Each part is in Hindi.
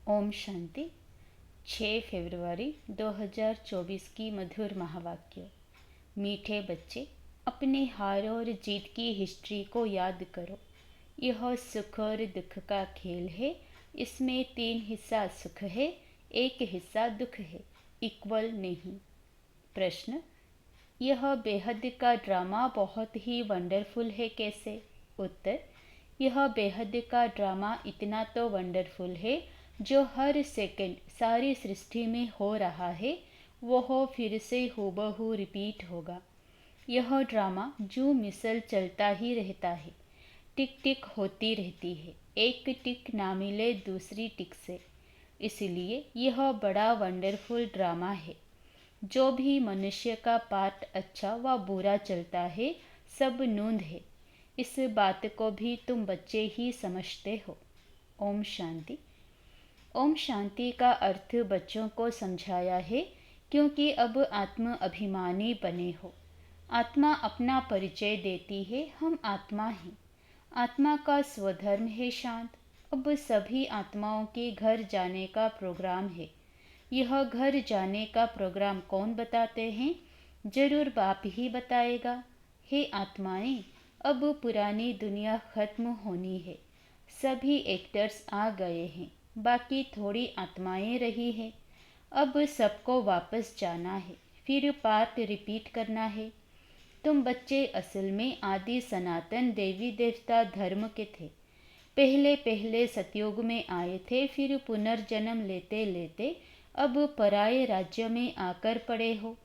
ओम शांति। 6 फरवरी 2024 की मधुर महावाक्य। मीठे बच्चे, अपने हार और जीत की हिस्ट्री को याद करो। यह सुख और दुख का खेल है। इसमें 3 हिस्सा सुख है, 1 हिस्सा दुख है, इक्वल नहीं। प्रश्न: यह बेहद का ड्रामा बहुत ही वंडरफुल है कैसे? उत्तर: यह बेहद का ड्रामा इतना तो वंडरफुल है जो हर सेकंड सारी सृष्टि में हो रहा है, वह फिर से हूबहू रिपीट होगा। यह ड्रामा जो मिसल चलता ही रहता है, टिक टिक होती रहती है, एक टिक ना मिले दूसरी टिक से। इसलिए यह बड़ा वंडरफुल ड्रामा है। जो भी मनुष्य का पार्ट अच्छा व बुरा चलता है, सब नूंद है। इस बात को भी तुम बच्चे ही समझते हो। ओम शांति। ओम शांति का अर्थ बच्चों को समझाया है, क्योंकि अब आत्म अभिमानी बने हो। आत्मा अपना परिचय देती है, हम आत्मा हैं। आत्मा का स्वधर्म है शांत। अब सभी आत्माओं के घर जाने का प्रोग्राम है। यह घर जाने का प्रोग्राम कौन बताते हैं? जरूर बाप ही बताएगा। हे आत्माएं, अब पुरानी दुनिया खत्म होनी है। सभी एक्टर्स आ गए हैं, बाकी थोड़ी आत्माएं रही हैं। अब सबको वापस जाना है, फिर पार्ट रिपीट करना है। तुम बच्चे असल में आदि सनातन देवी देवता धर्म के थे। पहले पहले सतयुग में आए थे, फिर पुनर्जन्म लेते लेते अब पराये राज्य में आकर पड़े हो।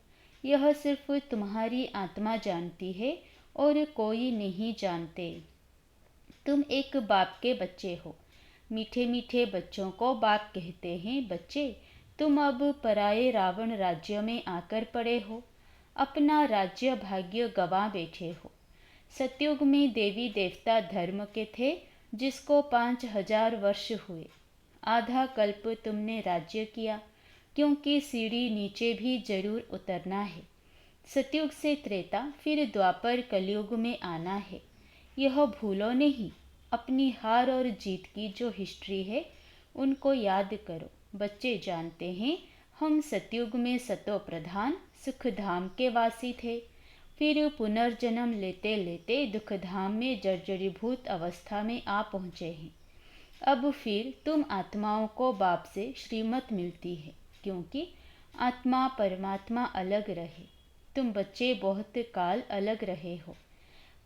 यह सिर्फ तुम्हारी आत्मा जानती है और कोई नहीं जानते। तुम एक बाप के बच्चे हो। मीठे मीठे बच्चों को बाप कहते हैं। बच्चे, तुम अब पराये रावण राज्य में आकर पड़े हो। अपना राज्य भाग्य गंवा बैठे हो। सतयुग में देवी देवता धर्म के थे, जिसको 5000 वर्ष हुए। आधा कल्प तुमने राज्य किया, क्योंकि सीढ़ी नीचे भी जरूर उतरना है। सतयुग से त्रेता, फिर द्वापर कलयुग में आना है। यह भूलो नहीं। अपनी हार और जीत की जो हिस्ट्री है, उनको याद करो। बच्चे जानते हैं, हम सतयुग में सतो प्रधान सुख धाम के वासी थे। फिर पुनर्जन्म लेते लेते दुख धाम में जर्जरीभूत अवस्था में आ पहुँचे हैं। अब फिर तुम आत्माओं को बाप से श्रीमत मिलती है, क्योंकि आत्मा परमात्मा अलग रहे। तुम बच्चे बहुत काल अलग रहे हो।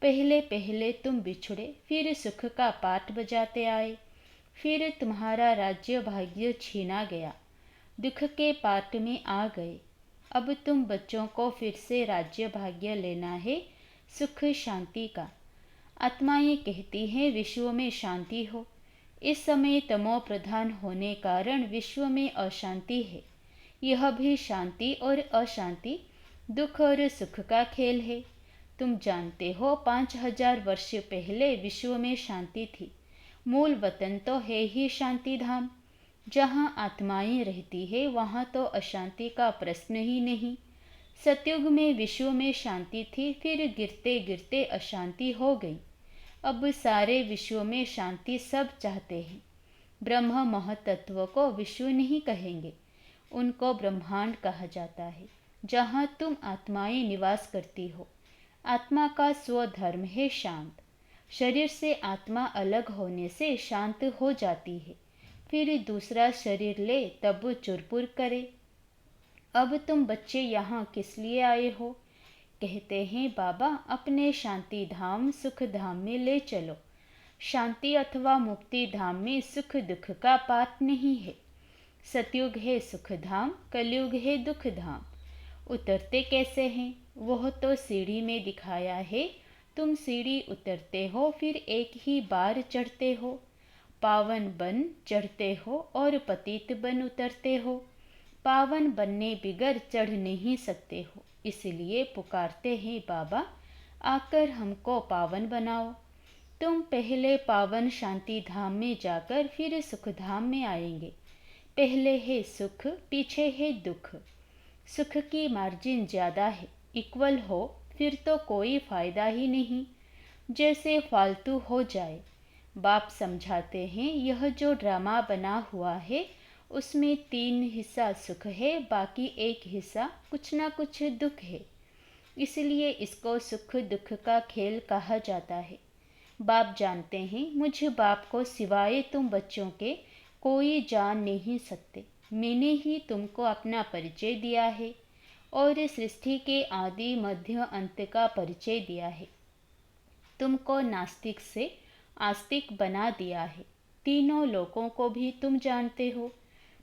पहले पहले तुम बिछुड़े, फिर सुख का पाठ बजाते आए। फिर तुम्हारा राज्य भाग्य छीना गया, दुख के पाठ में आ गए। अब तुम बच्चों को फिर से राज्य भाग्य लेना है, सुख शांति का। आत्माएं कहती हैं विश्व में शांति हो। इस समय तमो प्रधान होने कारण विश्व में अशांति है। यह भी शांति और अशांति, दुख और सुख का खेल है। तुम जानते हो 5000 वर्ष पहले विश्व में शांति थी। मूल वतन तो है ही शांति धाम। जहाँ आत्माएं रहती है, वहाँ तो अशांति का प्रश्न ही नहीं। सतयुग में विश्व में शांति थी, फिर गिरते गिरते अशांति हो गई। अब सारे विश्व में शांति सब चाहते हैं। ब्रह्म महतत्व को विश्व नहीं कहेंगे, उनको ब्रह्मांड कहा जाता है, जहाँ तुम आत्माएं निवास करती हो। आत्मा का स्वधर्म है शांत। शरीर से आत्मा अलग होने से शांत हो जाती है, फिर दूसरा शरीर ले तब चुरपुर करे। अब तुम बच्चे यहाँ किस लिए आए हो? कहते हैं बाबा, अपने शांति धाम सुख धाम में ले चलो। शांति अथवा मुक्ति धाम में सुख दुख का पाठ नहीं है। सतयुग है सुख धाम, कलयुग है दुख धाम। उतरते कैसे हैं? वह तो सीढ़ी में दिखाया है। तुम सीढ़ी उतरते हो, फिर एक ही बार चढ़ते हो। पावन बन चढ़ते हो और पतित बन उतरते हो। पावन बनने बिगर चढ़ नहीं सकते हो, इसलिए पुकारते हैं बाबा, आकर हमको पावन बनाओ। तुम पहले पावन शांति धाम में जाकर फिर सुख धाम में आएंगे। पहले है सुख, पीछे है दुख। सुख की मार्जिन ज़्यादा है, इक्वल हो फिर तो कोई फ़ायदा ही नहीं, जैसे फालतू हो जाए। बाप समझाते हैं, यह जो ड्रामा बना हुआ है, उसमें 3 हिस्सा सुख है, बाकी 1 हिस्सा कुछ ना कुछ दुख है। इसलिए इसको सुख दुख का खेल कहा जाता है। बाप जानते हैं मुझ बाप को सिवाय तुम बच्चों के कोई जान नहीं सकते। मैंने ही तुमको अपना परिचय दिया है और सृष्टि के आदि मध्य अंत का परिचय दिया है। तुमको नास्तिक से आस्तिक बना दिया है। तीनों लोकों को भी तुम जानते हो।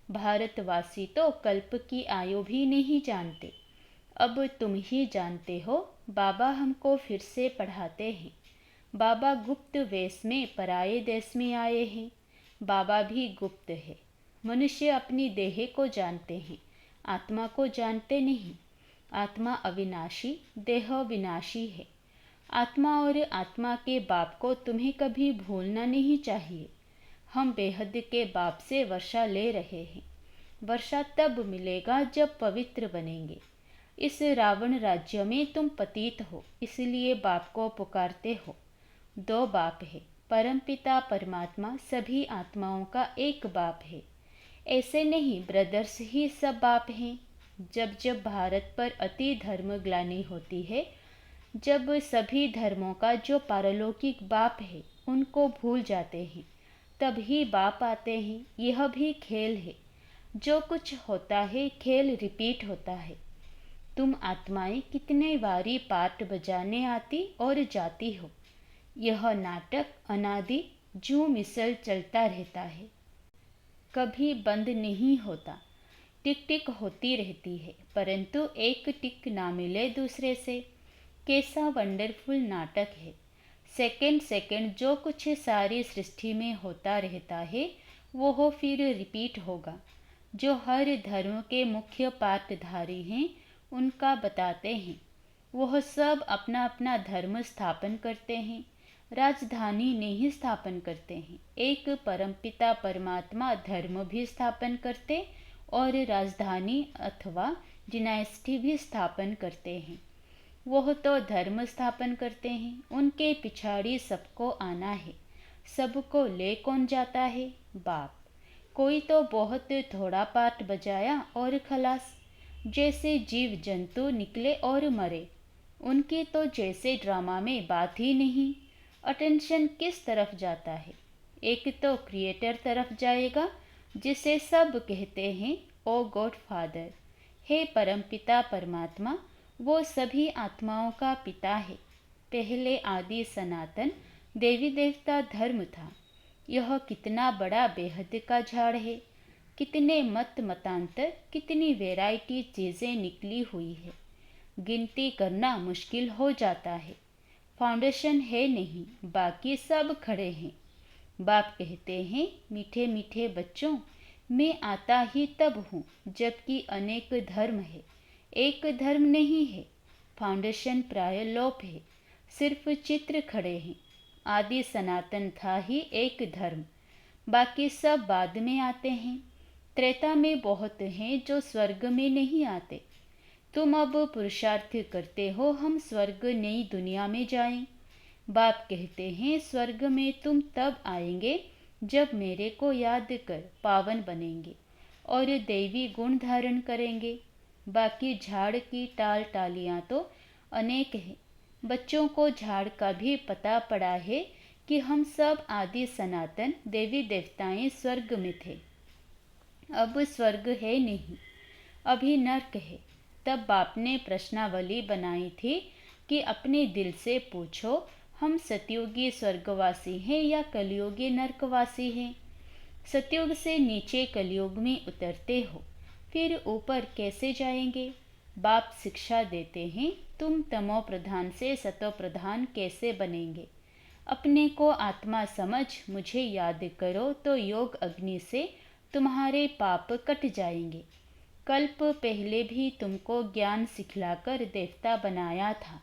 भारतवासी तो कल्प की आयु भी नहीं जानते। अब तुम ही जानते हो। बाबा हमको फिर से पढ़ाते हैं। बाबा गुप्त वेश में पराये देश में आए हैं। बाबा भी गुप्त है। मनुष्य अपनी देह को जानते हैं, आत्मा को जानते नहीं। आत्मा अविनाशी, देह विनाशी है। आत्मा और आत्मा के बाप को तुम्हें कभी भूलना नहीं चाहिए। हम बेहद के बाप से वर्षा ले रहे हैं। वर्षा तब मिलेगा जब पवित्र बनेंगे। इस रावण राज्य में तुम पतित हो, इसलिए बाप को पुकारते हो। 2 बाप है, परमपिता परमात्मा सभी आत्माओं का एक बाप है। ऐसे नहीं ब्रदर्स ही सब बाप हैं। जब जब भारत पर अति धर्म ग्लानि होती है, जब सभी धर्मों का जो पारलौकिक बाप है उनको भूल जाते हैं, तभी बाप आते हैं। यह भी खेल है। जो कुछ होता है खेल रिपीट होता है। तुम आत्माएं कितने बारी पार्ट बजाने आती और जाती हो। यह नाटक अनादि जू मिसल चलता रहता है, कभी बंद नहीं होता। टिक टिक होती रहती है, परंतु एक टिक ना मिले दूसरे से। कैसा वंडरफुल नाटक है। सेकंड सेकंड जो कुछ सारी सृष्टि में होता रहता है वो फिर रिपीट होगा। जो हर धर्म के मुख्य पाठधारी हैं उनका बताते हैं। वह सब अपना अपना धर्म स्थापन करते हैं, राजधानी नहीं स्थापन करते हैं। एक परमपिता परमात्मा धर्म भी स्थापन करते और राजधानी अथवा डिनाइस्टी भी स्थापन करते हैं। वह तो धर्म स्थापन करते हैं, उनके पिछाड़ी सबको आना है। सबको ले कौन जाता है? बाप। कोई तो बहुत थोड़ा पार्ट बजाया और खलास। जैसे जीव जंतु निकले और मरे। उनकी तो जैसे ड्रामा में बात ही नहीं। अटेंशन किस तरफ जाता है? एक तो क्रिएटर तरफ जाएगा, जिसे सब कहते हैं ओ गॉड फादर। हे परमपिता परमात्मा, वो सभी आत्माओं का पिता है। पहले आदि सनातन देवी देवता धर्म था। यह कितना बड़ा बेहद का झाड़ है। कितने मत मतांतर, कितनी वैरायटी चीज़ें निकली हुई है। गिनती करना मुश्किल हो जाता है। फाउंडेशन है नहीं, बाकी सब खड़े हैं। बाप कहते हैं मीठे मीठे बच्चों, मैं आता ही तब हूँ जबकि अनेक धर्म है, एक धर्म नहीं है। फाउंडेशन प्राय लोप है, सिर्फ चित्र खड़े हैं। आदि सनातन था ही एक धर्म, बाकी सब बाद में आते हैं। त्रेता में बहुत हैं जो स्वर्ग में नहीं आते। तुम अब पुरुषार्थ करते हो हम स्वर्ग नई दुनिया में जाएं। बाप कहते हैं स्वर्ग में तुम तब आएंगे जब मेरे को याद कर पावन बनेंगे और दैवी गुण धारण करेंगे। बाकी झाड़ की टाल टालियाँ तो अनेक हैं। बच्चों को झाड़ का भी पता पड़ा है कि हम सब आदि सनातन देवी देवताएं स्वर्ग में थे। अब स्वर्ग है नहीं, अभी नर्क है। तब बाप ने प्रश्नावली बनाई थी कि अपने दिल से पूछो, हम सतयुगी स्वर्गवासी हैं या कलयुगी नरकवासी हैं? सतयुग से नीचे कलयुग में उतरते हो, फिर ऊपर कैसे जाएंगे? बाप शिक्षा देते हैं, तुम तमो प्रधान से सतो प्रधान कैसे बनेंगे? अपने को आत्मा समझ मुझे याद करो तो योग अग्नि से तुम्हारे पाप कट जाएंगे। कल्प पहले भी तुमको ज्ञान सिखलाकर देवता बनाया था।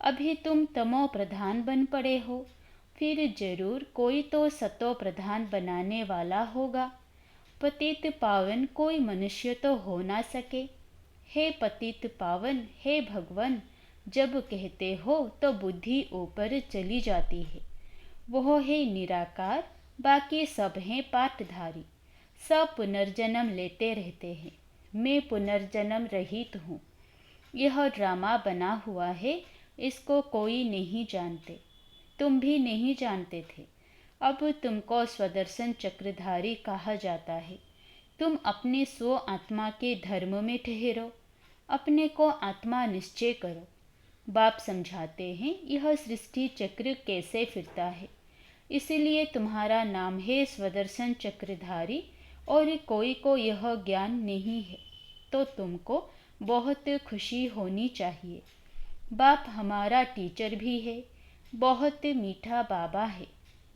अभी तुम तमो प्रधान बन पड़े हो, फिर जरूर कोई तो सतो प्रधान बनाने वाला होगा। पतित पावन कोई मनुष्य तो हो ना सके। हे पतित पावन, हे भगवान, जब कहते हो तो बुद्धि ऊपर चली जाती है। वह है निराकार, बाकी सब हैं पाटधारी। सब पुनर्जन्म लेते रहते हैं। मैं पुनर्जन्म रहित हूँ। यह ड्रामा बना हुआ है, इसको कोई नहीं जानते। तुम भी नहीं जानते थे। अब तुमको स्वदर्शन चक्रधारी कहा जाता है। तुम अपने स्व आत्मा के धर्म में ठहरो, अपने को आत्मा निश्चय करो। बाप समझाते हैं यह सृष्टि चक्र कैसे फिरता है, इसलिए तुम्हारा नाम है स्वदर्शन चक्रधारी, और कोई को यह ज्ञान नहीं है, तो तुमको बहुत खुशी होनी चाहिए। बाप हमारा टीचर भी है, बहुत मीठा बाबा है।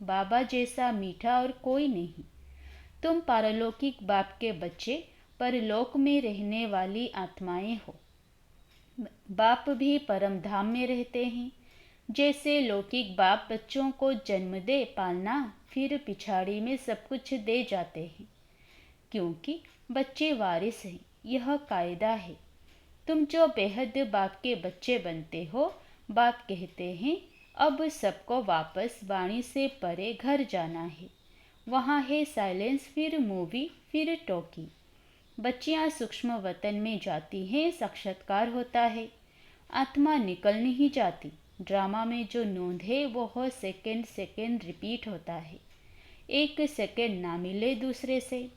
बाबा जैसा मीठा और कोई नहीं। तुम पारलौकिक बाप के बच्चे, परलोक में रहने वाली आत्माएं हो। बाप भी परम धाम में रहते हैं। जैसे लौकिक बाप बच्चों को जन्म दे पालना, फिर पिछाड़ी में सब कुछ दे जाते हैं, क्योंकि बच्चे वारिस हैं। यह कायदा है। तुम जो बेहद बाप के बच्चे बनते हो, बाप कहते हैं अब सबको वापस वाणी से परे घर जाना है। वहाँ है साइलेंस, फिर मूवी, फिर टॉकी। बच्चियाँ सूक्ष्म वतन में जाती हैं, साक्षात्कार होता है। आत्मा निकल नहीं जाती। ड्रामा में जो नोंद है वह सेकंड सेकंड रिपीट होता है। एक सेकंड ना मिले दूसरे से।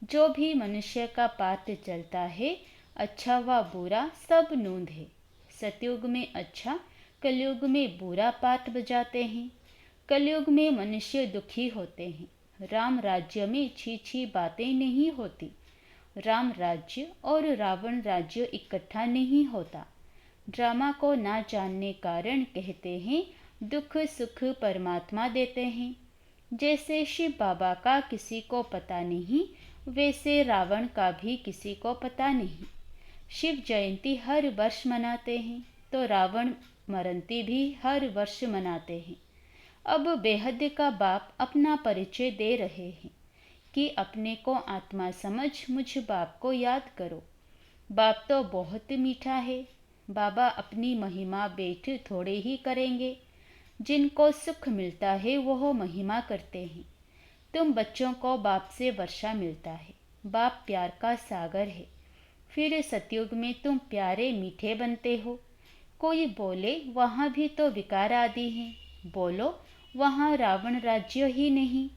जो भी मनुष्य का पाठ चलता है, अच्छा व बुरा सब नोंद है। सतयुग में अच्छा, कलयुग में बुरा पाठ बजाते हैं। कलयुग में मनुष्य दुखी होते हैं। राम राज्य में छी छी बातें नहीं होती। राम राज्य और रावण राज्य इकट्ठा नहीं होता। ड्रामा को ना जानने कारण कहते हैं दुख सुख परमात्मा देते हैं। जैसे शिव बाबा का किसी को पता नहीं, वैसे रावण का भी किसी को पता नहीं। शिव जयंती हर वर्ष मनाते हैं, तो रावण मरंती भी हर वर्ष मनाते हैं। अब बेहद का बाप अपना परिचय दे रहे हैं कि अपने को आत्मा समझ मुझ बाप को याद करो। बाप तो बहुत मीठा है। बाबा अपनी महिमा बेठ थोड़े ही करेंगे। जिनको सुख मिलता है वह महिमा करते हैं। तुम बच्चों को बाप से वर्षा मिलता है। बाप प्यार का सागर है। फिर सतयुग में तुम प्यारे मीठे बनते हो। कोई बोले वहाँ भी तो विकार आदि हैं। बोलो वहाँ रावण राज्य ही नहीं।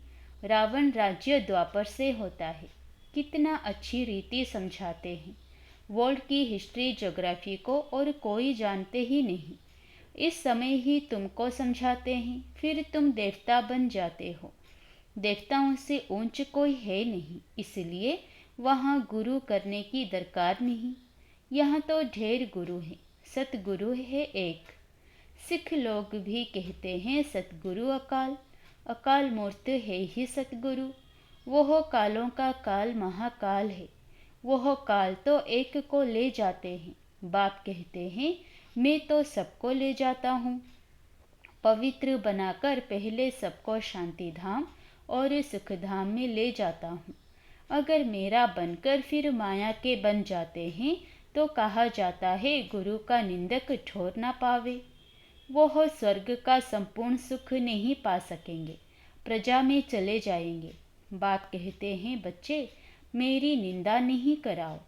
रावण राज्य द्वापर से होता है। कितना अच्छी रीति समझाते हैं। वर्ल्ड की हिस्ट्री ज्योग्राफी को और कोई जानते ही नहीं। इस समय ही तुमको समझाते हैं, फिर तुम देवता बन जाते हो। देवताओं से ऊंच कोई है नहीं, इसलिए वहाँ गुरु करने की दरकार नहीं। यहाँ तो ढेर गुरु हैं, सतगुरु है एक। सिख लोग भी कहते हैं सतगुरु अकाल। अकाल मूर्त है ही सतगुरु। वह कालों का काल महाकाल है। वह काल तो एक को ले जाते हैं। बाप कहते हैं मैं तो सबको ले जाता हूँ। पवित्र बनाकर पहले सबको शांति धाम और सुख धाम में ले जाता हूँ। अगर मेरा बनकर फिर माया के बन जाते हैं, तो कहा जाता है गुरु का निंदक ठोर ना पावे। वह स्वर्ग का संपूर्ण सुख नहीं पा सकेंगे, प्रजा में चले जाएंगे। बाप कहते हैं बच्चे, मेरी निंदा नहीं कराओ।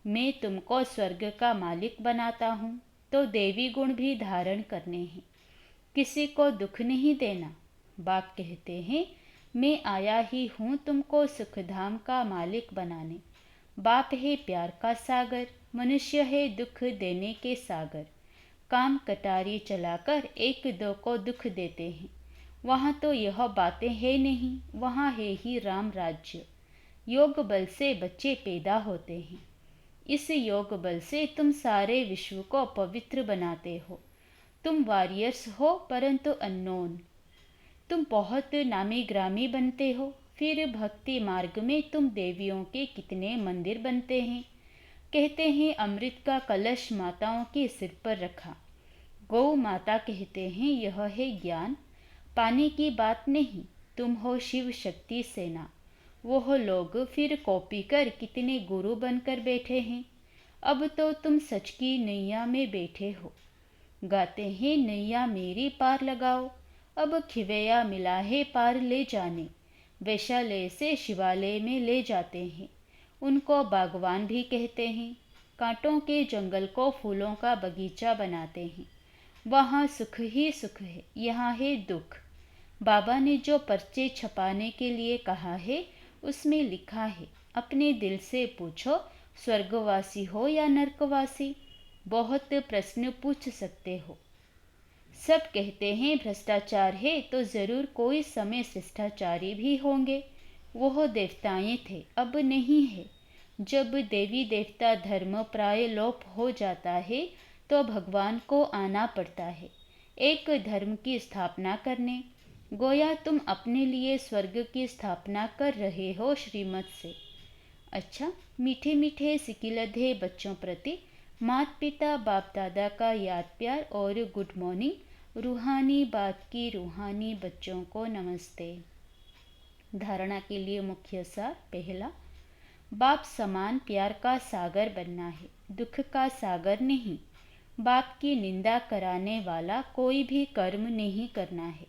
मैं तुमको स्वर्ग का मालिक बनाता हूँ, तो देवी गुण भी धारण करने हैं। किसी को दुख नहीं देना। बाप कहते हैं मैं आया ही हूँ तुमको सुखधाम का मालिक बनाने। बाप है प्यार का सागर, मनुष्य है दुख देने के सागर। काम कटारी चलाकर एक दो को दुख देते हैं। वहाँ तो यह बातें है नहीं, वहाँ है ही राम राज्य। योग बल से बच्चे पैदा होते हैं। इस योग बल से तुम सारे विश्व को पवित्र बनाते हो। तुम वॉरियर्स हो परंतु अननोन। तुम बहुत नामी ग्रामी बनते हो। फिर भक्ति मार्ग में तुम देवियों के कितने मंदिर बनते हैं। कहते हैं अमृत का कलश माताओं के सिर पर रखा। गौ माता कहते हैं यह है ज्ञान। पाने की बात नहीं, तुम हो शिव शक्ति सेना। वह लोग फिर कॉपी कर कितने गुरु बनकर बैठे हैं। अब तो तुम सच की नैया में बैठे हो। गाते हैं नैया मेरी पार लगाओ। अब खिवैया मिला है पार ले जाने। वैशालय से शिवालय में ले जाते हैं। उनको बागवान भी कहते हैं। कांटों के जंगल को फूलों का बगीचा बनाते हैं। वहाँ सुख ही सुख है, यहाँ है दुख। बाबा ने जो पर्चे छपाने के लिए कहा है उसमें लिखा है, अपने दिल से पूछो, स्वर्गवासी हो या नरकवासी। बहुत प्रश्न पूछ सकते हो। सब कहते हैं भ्रष्टाचार है, तो ज़रूर कोई समय शिष्टाचारी भी होंगे। वह देवताएं थे, अब नहीं है। जब देवी देवता धर्म प्राय लोप हो जाता है तो भगवान को आना पड़ता है एक धर्म की स्थापना करने। गोया तुम अपने लिए स्वर्ग की स्थापना कर रहे हो श्रीमत से। अच्छा, मीठे मीठे सिकिलधे बच्चों प्रति माता पिता बाप दादा का याद प्यार और गुड मॉर्निंग। रूहानी बात की रूहानी बच्चों को नमस्ते। धारणा के लिए मुख्य सार। पहला, बाप समान प्यार का सागर बनना है, दुख का सागर नहीं। बाप की निंदा कराने वाला कोई भी कर्म नहीं करना है,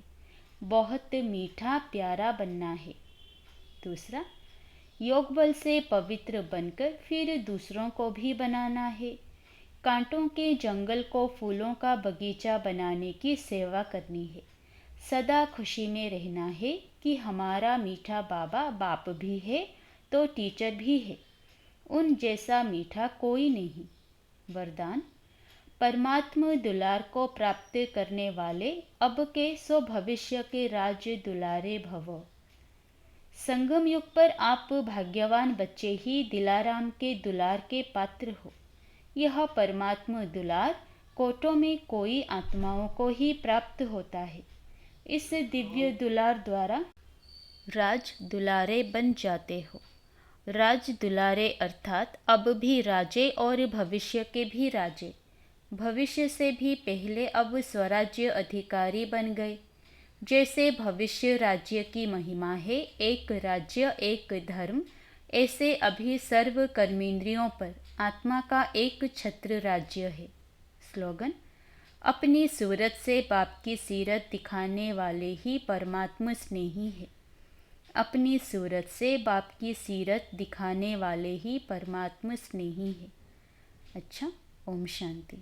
बहुत मीठा प्यारा बनना है। दूसरा, योग बल से पवित्र बनकर फिर दूसरों को भी बनाना है। कांटों के जंगल को फूलों का बगीचा बनाने की सेवा करनी है। सदा खुशी में रहना है कि हमारा मीठा बाबा बाप भी है तो टीचर भी है, उन जैसा मीठा कोई नहीं। वरदान, परमात्मा दुलार को प्राप्त करने वाले अब के सो भविष्य के राज्य दुलारे भवो। संगम युग पर आप भाग्यवान बच्चे ही दिलाराम के दुलार के पात्र हो। यह परमात्मा दुलार कोटों में कोई आत्माओं को ही प्राप्त होता है। इस दिव्य दुलार द्वारा राज दुलारे बन जाते हो। राज दुलारे अर्थात अब भी राजे और भविष्य के भी राजे। भविष्य से भी पहले अब स्वराज्य अधिकारी बन गए। जैसे भविष्य राज्य की महिमा है, एक राज्य एक धर्म, ऐसे अभी सर्व कर्मेंद्रियों पर आत्मा का एक छत्र राज्य है। स्लोगन, अपनी सूरत से बाप की सीरत दिखाने वाले ही परमात्मा स्नेही है। अपनी सूरत से बाप की सीरत दिखाने वाले ही परमात्मा स्नेही है। अच्छा, ओम शांति।